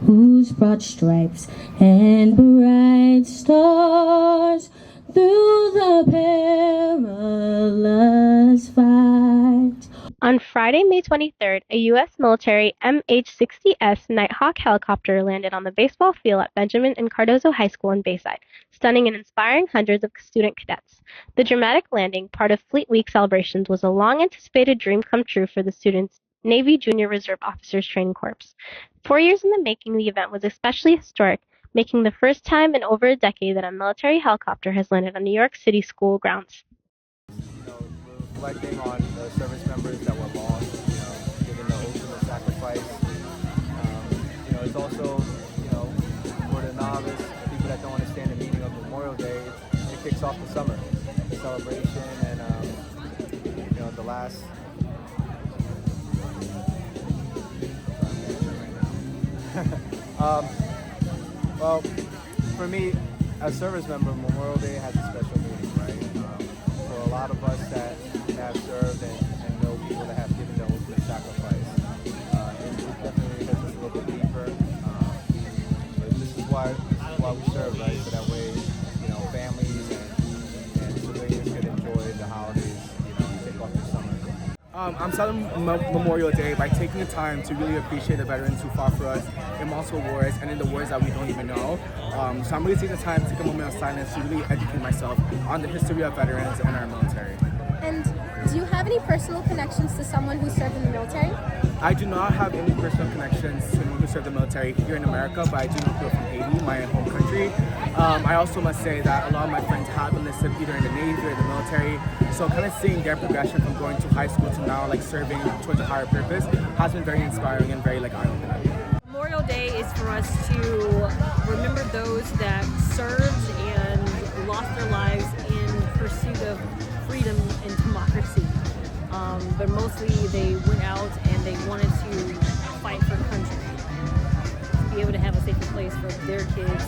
whose broad stripes and bright stars through the perilous fight. On Friday, May 23rd, a U.S. military MH-60S Nighthawk helicopter landed on the baseball field at Benjamin and Cardozo High School in Bayside, stunning and inspiring hundreds of student cadets. The dramatic landing, part of Fleet Week celebrations, was a long-anticipated dream come true for the students' Navy Junior Reserve Officers Training Corps. 4 years in the making, the event was especially historic, making the first time in over a decade that a military helicopter has landed on New York City school grounds. Reflecting on the service members that were lost, giving the ultimate sacrifice. It's also, for the novice, people that don't understand the meaning of Memorial Day, it kicks off the summer celebration, and the last. Well, for me, as a service member, Memorial Day has a special meaning, right? For a lot of us that have served and know people that have given the ultimate sacrifice, it definitely hits us a little bit deeper. But this is why we serve, right? So that way, families and civilians can enjoy the holidays, kick off the summer. I'm celebrating Memorial Day by taking the time to really appreciate the veterans who fought for us in multiple wars and in the wars that we don't even know. So I'm really taking the time to take a moment of silence to really educate myself on the history of veterans and our military. And do you have any personal connections to someone who served in the military? I do not have any personal connections to anyone who served in the military here in America, but I do know people from Haiti, my home country. I also must say that a lot of my friends have enlisted either in the Navy or the military, so kind of seeing their progression from going to high school to now serving towards a higher purpose has been very inspiring and very eye-opening. Memorial Day is for us to remember those that served and lost their lives in pursuit of freedom and democracy. But mostly they went out and they wanted to fight for country, to be able to have a safer place for their kids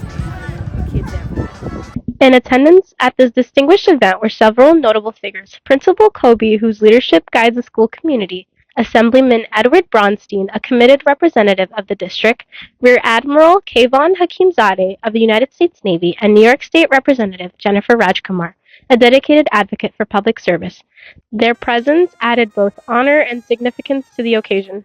and kids everywhere. In attendance at this distinguished event were several notable figures. Principal Kobe, whose leadership guides the school community, Assemblyman Edward Bronstein, a committed representative of the district, Rear Admiral Kayvon Hakimzadeh of the United States Navy, and New York State Representative Jennifer Rajkumar, a dedicated advocate for public service. Their presence added both honor and significance to the occasion.